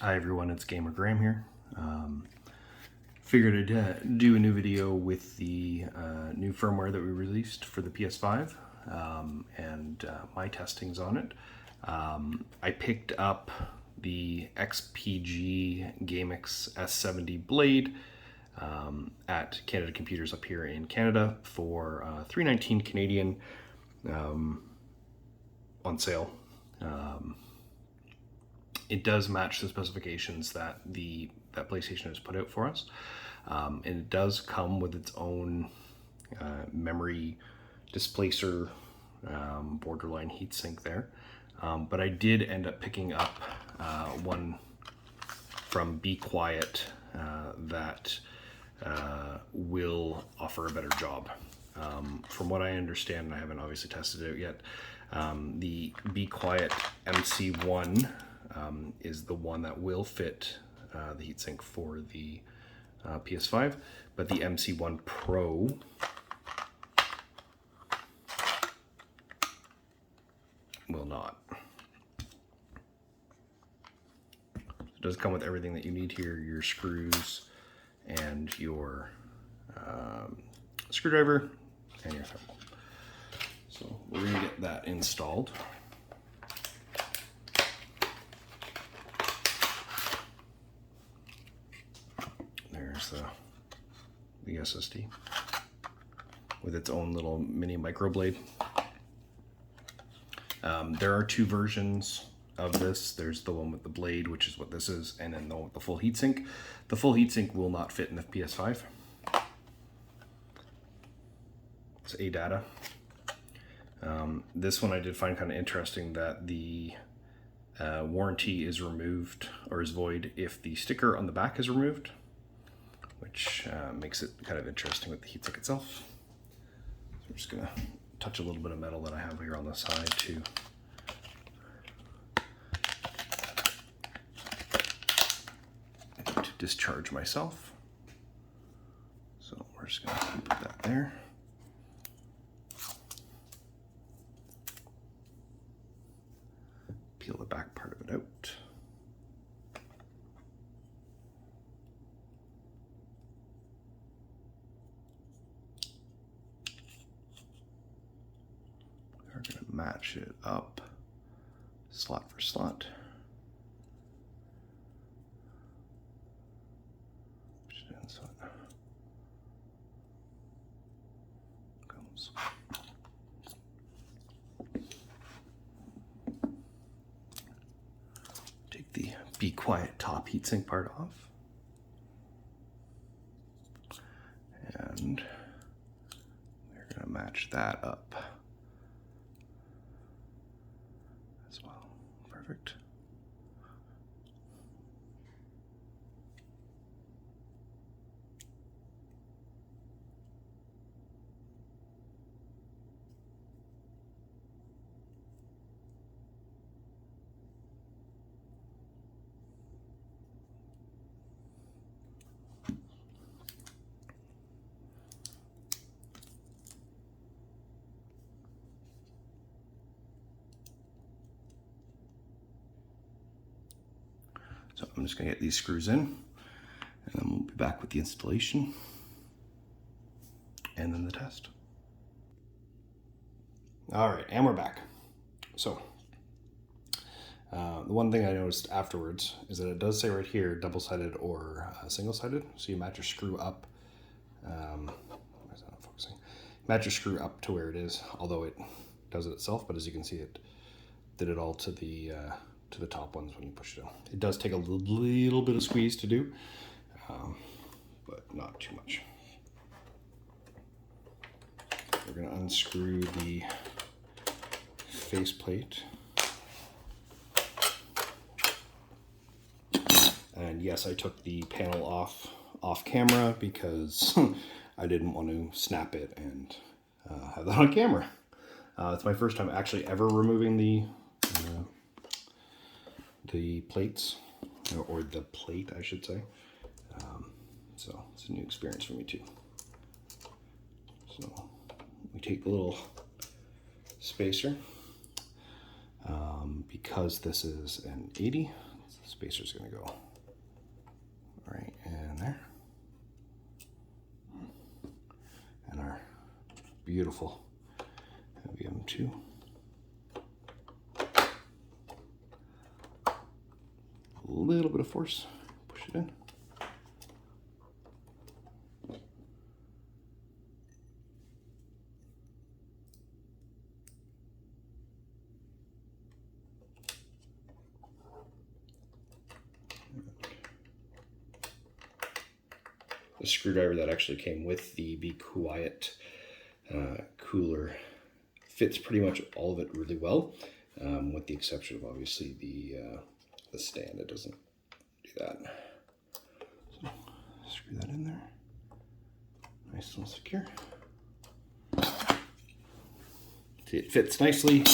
Hi everyone, it's Gamer Graham here. Figured I'd do a new video with the new firmware that we released for the PS5 and my testings on it. I picked up the XPG Gammix S70 Blade at Canada Computers up here in Canada for $3.19 Canadian on sale. It does match the specifications that that PlayStation has put out for us, and it does come with its own memory displacer, borderline heatsink there. But I did end up picking up one from Bequiet that will offer a better job. From what I understand, and I haven't obviously tested it out yet, the Bequiet MC1 is the one that will fit the heatsink for the PS5, but the MC1 Pro will not. It does come with everything that you need here, your screws and your screwdriver and your thermal. So we're going to get that installed. There's the SSD with its own little mini microblade. There are two versions of this. There's the one with the blade, which is what this is, and then the one with the full heatsink. The full heatsink will not fit in the PS5. It's ADATA. This one I did find kind of interesting, that the warranty is removed or is void if the sticker on the back is removed, which makes it kind of interesting with the heatsink itself. So I'm just gonna touch a little bit of metal that I have here on the side to discharge myself. So we're just gonna put that there. Peel the back part of it out. We're going to match it up slot for slot. Push it in so it comes. Take the Bequiet top heatsink part off. And we're going to match that up as well. Perfect. So I'm just going to get these screws in, and then we'll be back with the installation and then the test. All right, and we're back. So the one thing I noticed afterwards is that it does say right here double-sided or single-sided. So you match your screw up. Why is that not focusing? Match your screw up to where it is, although it does it itself. But as you can see, it did it all to the top ones when you push it in. It does take a little bit of squeeze to do, but not too much. We're going to unscrew the faceplate. And yes, I took the panel off camera because I didn't want to snap it and have that on camera. It's my first time actually ever removing the plates, or the plate I should say, so it's a new experience for me too. So we take the little spacer, because this is an 80, So the spacer's going to go right in there. And our beautiful heavy M2. A little bit of force, push it in. The screwdriver that actually came with the Bequiet cooler fits pretty much all of it really well, with the exception of obviously the stand. It doesn't do that. So screw that in there, nice and secure. See, it fits nicely.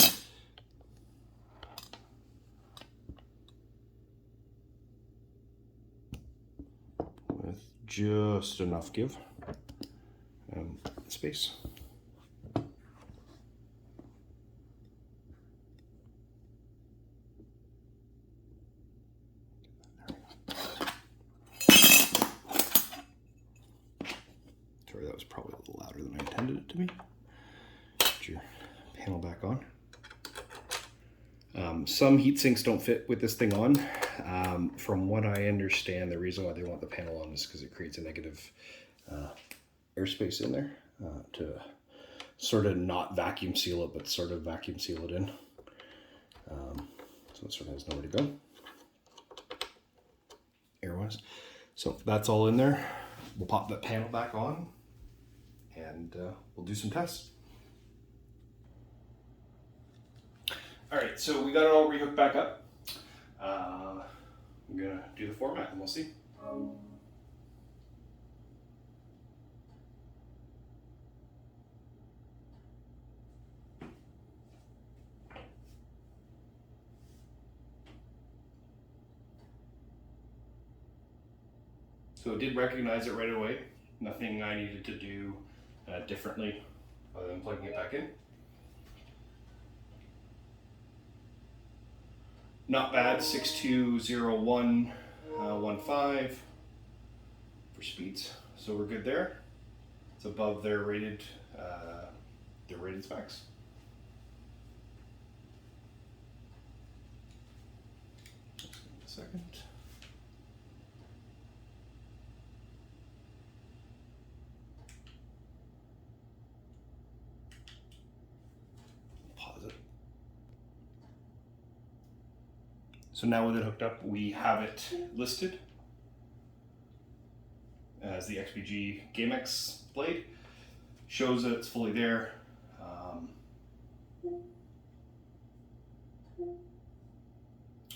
With just enough give space. Sorry, that was probably a little louder than I intended it to be. Put your panel back on. Some heat sinks don't fit with this thing on. From what I understand, the reason why they want the panel on is because it creates a negative airspace in there to sort of not vacuum seal it, but sort of vacuum seal it in. So it sort of has nowhere to go, air-wise. So that's all in there. We'll pop that panel back on and we'll do some tests. All right, so we got it all rehooked back up. I'm gonna do the format and we'll see. So it did recognize it right away. Nothing I needed to do differently other than plugging it back in. Not bad, 620115 for speeds, so we're good there. It's above their rated specs. Just give me a second. Pause it. So now with it hooked up, we have it listed as the XPG Gammix Blade. Shows that it's fully there.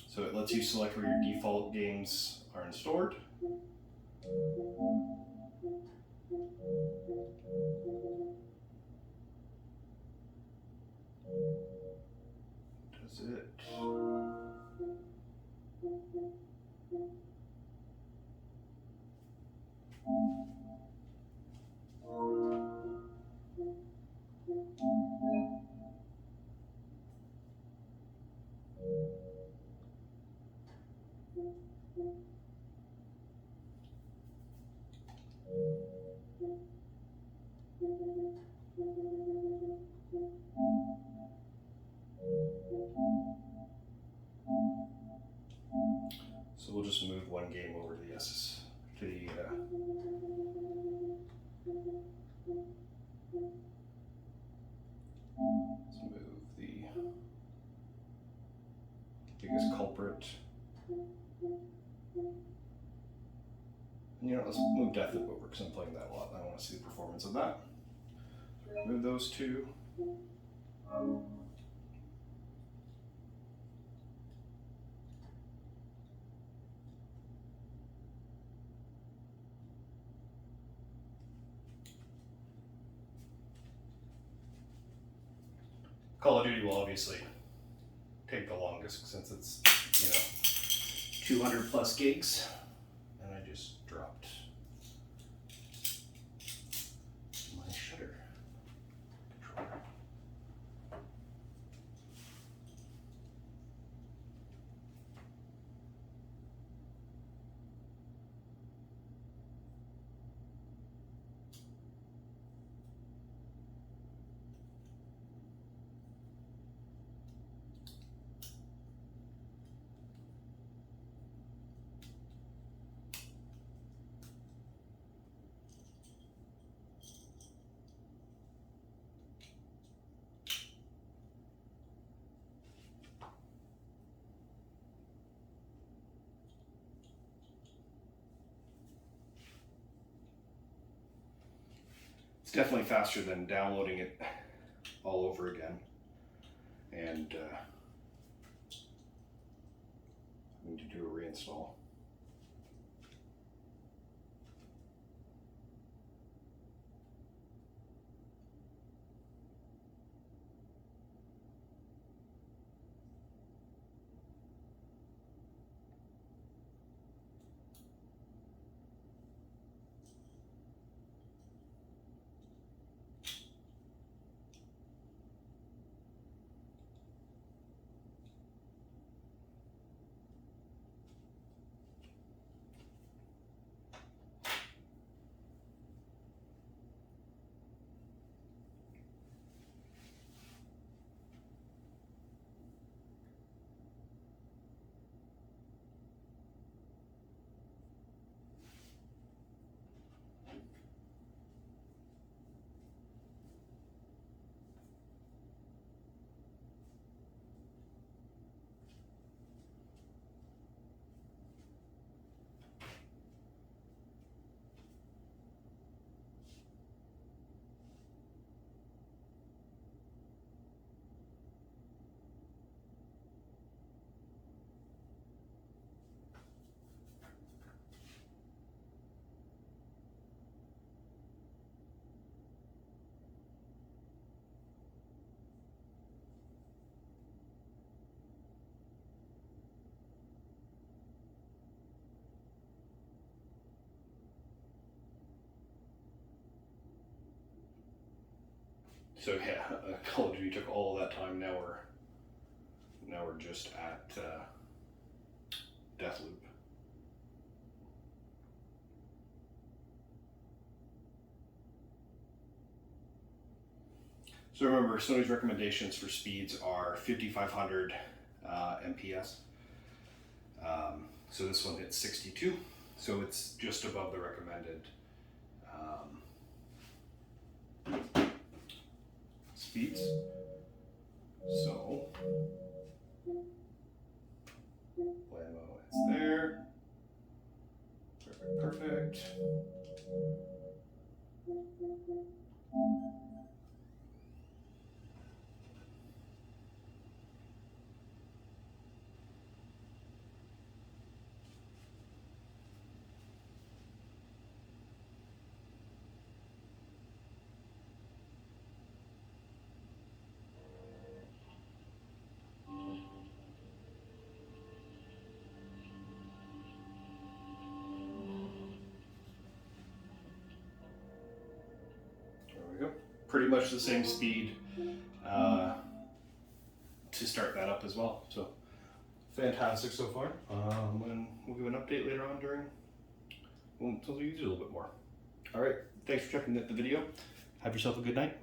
So it lets you select where your default games are stored. Does it? So we'll just move one game over to the let's move the biggest culprit. And you know, let's move Deathloop over because I'm playing that a lot and I want to see the performance of that. Move those two. Call of Duty will obviously take the longest since it's, 200 plus gigs. And I just dropped my shutter controller. definitely faster than downloading it all over again. And I need to do a reinstall. So yeah, Call of Duty took all of that time. Now we're just at Deathloop. So remember, Sony's recommendations for speeds are 5500 MPS. So this one hits 62, so it's just above the recommended speeds. So, blammo, it's there. Perfect, perfect. Pretty much the same speed to start that up as well. So fantastic so far. And we'll give an update later on during, we'll use it a little bit more. All right, thanks for checking out the video. Have yourself a good night.